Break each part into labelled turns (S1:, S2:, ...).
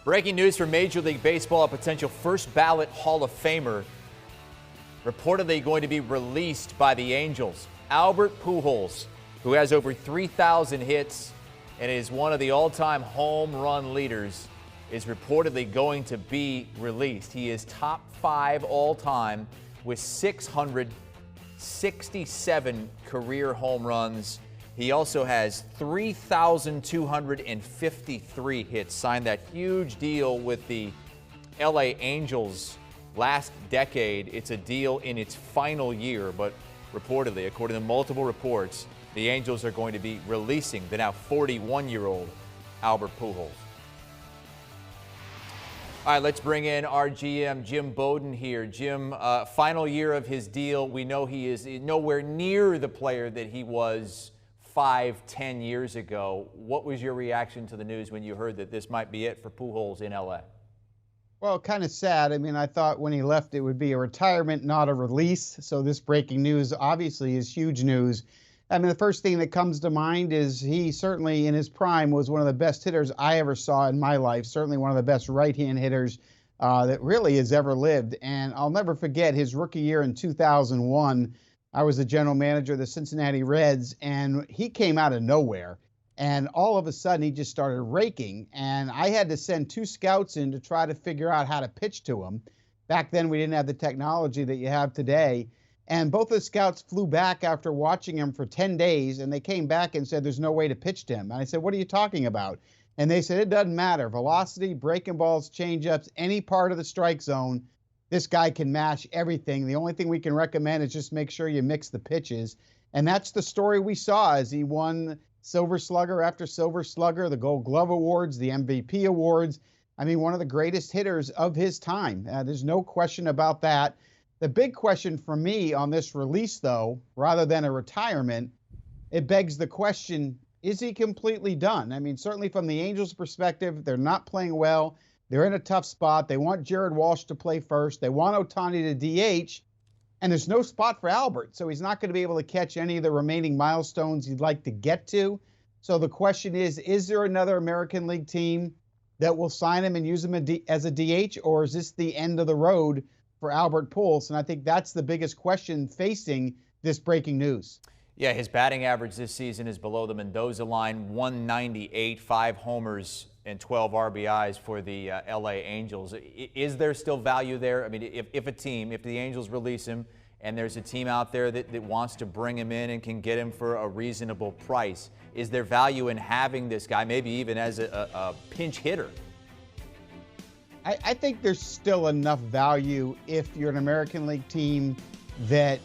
S1: Breaking news from Major League Baseball, a potential first ballot Hall of Famer reportedly going to be released by the Angels. Albert Pujols, who has over 3,000 hits and is one of the all-time home run leaders, is reportedly going to be released. He is top 5 all-time with 667 career home runs. He also has 3,253 hits, signed that huge deal with the LA Angels last decade. It's a deal in its final year, but reportedly, according to multiple reports, the Angels are going to be releasing the now 41-year-old Albert Pujols. All right, let's bring in our GM, Jim Bowden here. Jim, final year of his deal. We know he is nowhere near the player that he was 5-10 years ago. What was your reaction to the news when you heard that this might be it for Pujols in LA?
S2: Well, kind of sad. I mean, I thought when he left it would be a retirement, not a release. So this breaking news obviously is huge news. I mean, the first thing that comes to mind is he certainly in his prime was one of the best hitters I ever saw in my life, certainly one of the best right-hand hitters that really has ever lived. And I'll never forget his rookie year in 2001. I was the general manager of the Cincinnati Reds, and he came out of nowhere. And all of a sudden, he just started raking. And I had to send 2 scouts in to try to figure out how to pitch to him. Back then, we didn't have the technology that you have today. And both the scouts flew back after watching him for 10 days, and they came back and said, there's no way to pitch to him. And I said, what are you talking about? And they said, it doesn't matter. Velocity, breaking balls, changeups, any part of the strike zone, this guy can mash everything. The only thing we can recommend is just make sure you mix the pitches. And that's the story we saw as he won Silver Slugger after Silver Slugger, the Gold Glove Awards, the MVP Awards. I mean, one of the greatest hitters of his time. There's no question about that. The big question for me on this release, though, rather than a retirement, it begs the question, is he completely done? I mean, certainly from the Angels' perspective, they're not playing well. They're in a tough spot. They want Jared Walsh to play first. They want Ohtani to DH, and there's no spot for Albert, so he's not going to be able to catch any of the remaining milestones he'd like to get to. So the question is there another American League team that will sign him and use him as a DH, or is this the end of the road for Albert Pujols? And I think that's the biggest question facing this breaking news.
S1: Yeah, his batting average this season is below the Mendoza line, 198, 5 homers and 12 RBIs for the LA Angels. Is there still value there? I mean, if the Angels release him and there's a team out there that wants to bring him in and can get him for a reasonable price, is there value in having this guy, maybe even as a pinch hitter?
S2: I think there's still enough value if you're an American League team that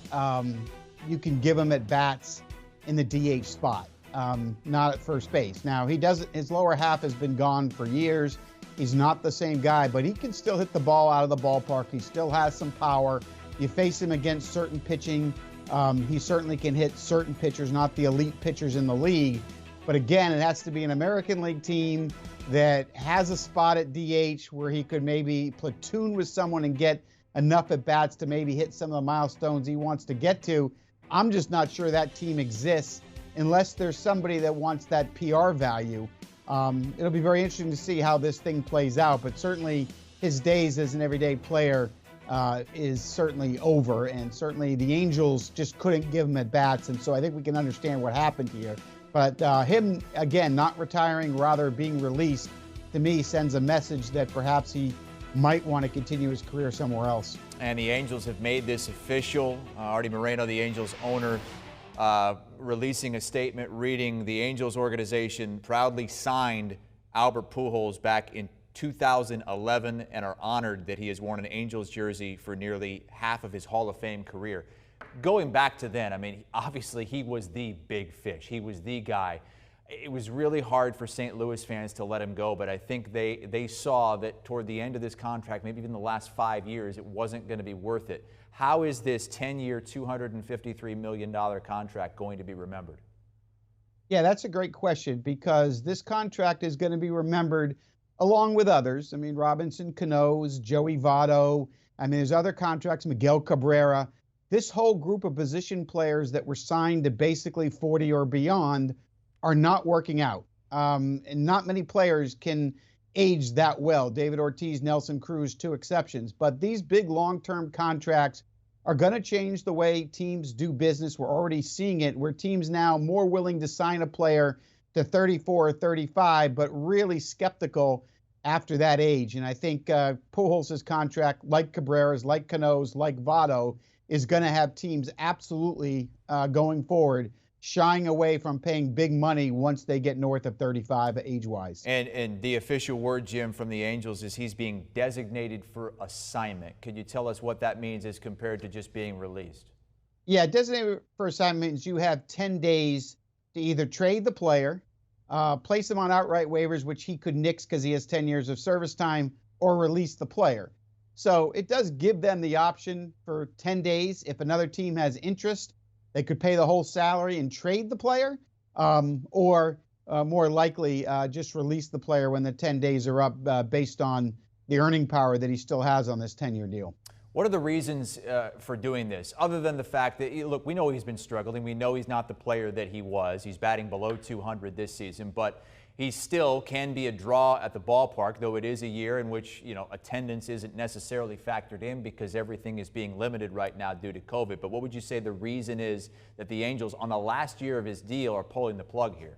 S2: you can give him at bats in the DH spot, not at first base. Now, his lower half has been gone for years. He's not the same guy, but he can still hit the ball out of the ballpark. He still has some power. You face him against certain pitching. He certainly can hit certain pitchers, not the elite pitchers in the league. But again, it has to be an American League team that has a spot at DH where he could maybe platoon with someone and get enough at bats to maybe hit some of the milestones he wants to get to. I'm just not sure that team exists unless there's somebody that wants that PR value. It'll be very interesting to see how this thing plays out, but certainly his days as an everyday player is certainly over, and certainly the Angels just couldn't give him at bats, and so I think we can understand what happened here. But him, again, not retiring, rather being released, to me sends a message that perhaps he might want to continue his career somewhere else.
S1: And the Angels have made this official. Artie Moreno, the Angels owner, releasing a statement reading, the Angels organization proudly signed Albert Pujols back in 2011 and are honored that he has worn an Angels jersey for nearly half of his Hall of Fame career. Going back to then, I mean, obviously he was the big fish. He was the guy. It was really hard for St. Louis fans to let him go, but I think they saw that toward the end of this contract, maybe even the last 5 years, it wasn't going to be worth it. How is this 10-year, $253 million contract going to be remembered?
S2: Yeah, that's a great question, because this contract is going to be remembered along with others. I mean, Robinson Cano's, Joey Votto. I mean, there's other contracts, Miguel Cabrera. This whole group of position players that were signed to basically 40 or beyond are not working out. And not many players can aged that well. David Ortiz, Nelson Cruz, two exceptions. But these big long-term contracts are going to change the way teams do business. We're already seeing it, where teams now more willing to sign a player to 34 or 35, but really skeptical after that age. And I think Pujols' contract, like Cabrera's, like Cano's, like Votto, is going to have teams absolutely going forward shying away from paying big money once they get north of 35 age-wise.
S1: And the official word, Jim, from the Angels is he's being designated for assignment. Could you tell us what that means as compared to just being released?
S2: Yeah, designated for assignment means you have 10 days to either trade the player, place him on outright waivers, which he could nix because he has 10 years of service time, or release the player. So it does give them the option for 10 days. If another team has interest, they could pay the whole salary and trade the player, or more likely just release the player when the 10 days are up based on the earning power that he still has on this 10-year deal.
S1: What are the reasons for doing this, other than the fact that, look, we know he's been struggling. We know he's not the player that he was. He's batting below 200 this season, but he still can be a draw at the ballpark, though it is a year in which, attendance isn't necessarily factored in because everything is being limited right now due to COVID. But what would you say the reason is that the Angels, on the last year of his deal, are pulling the plug here?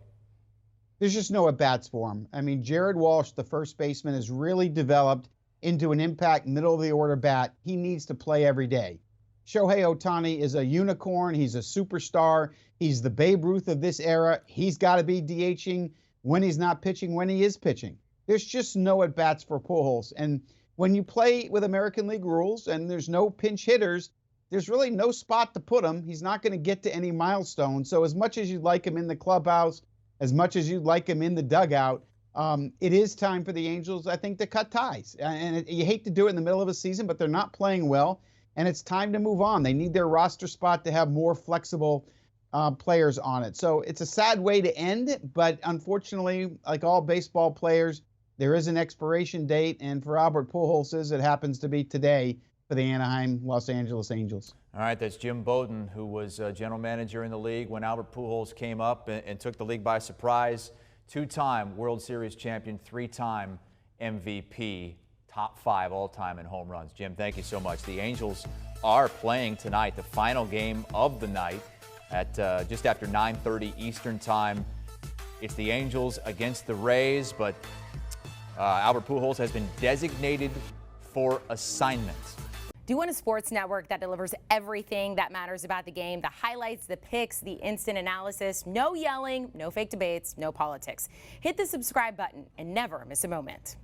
S2: There's just no at-bats for him. I mean, Jared Walsh, the first baseman, has really developed into an impact middle-of-the-order bat. He needs to play every day. Shohei Ohtani is a unicorn. He's a superstar. He's the Babe Ruth of this era. He's got to be DHing when he's not pitching, when he is pitching. There's just no at-bats for Pujols. And when you play with American League rules and there's no pinch hitters, there's really no spot to put him. He's not going to get to any milestone. So as much as you'd like him in the clubhouse, as much as you'd like him in the dugout, it is time for the Angels, I think, to cut ties. And you hate to do it in the middle of a season, but they're not playing well, and it's time to move on. They need their roster spot to have more flexible players on it. So it's a sad way to end, but unfortunately, like all baseball players, there is an expiration date, and for Albert Pujols, it happens to be today for the Anaheim Los Angeles Angels.
S1: All right, that's Jim Bowden, who was general manager in the league when Albert Pujols came up and took the league by surprise. Two-time World Series champion, three-time MVP, top 5 all-time in home runs. Jim, thank you so much. The Angels are playing tonight, the final game of the night at just after 9:30 Eastern time. It's the Angels against the Rays, but Albert Pujols has been designated for assignment.
S3: Do you want a sports network that delivers everything that matters about the game? The highlights, the picks, the instant analysis, no yelling, no fake debates, no politics. Hit the subscribe button and never miss a moment.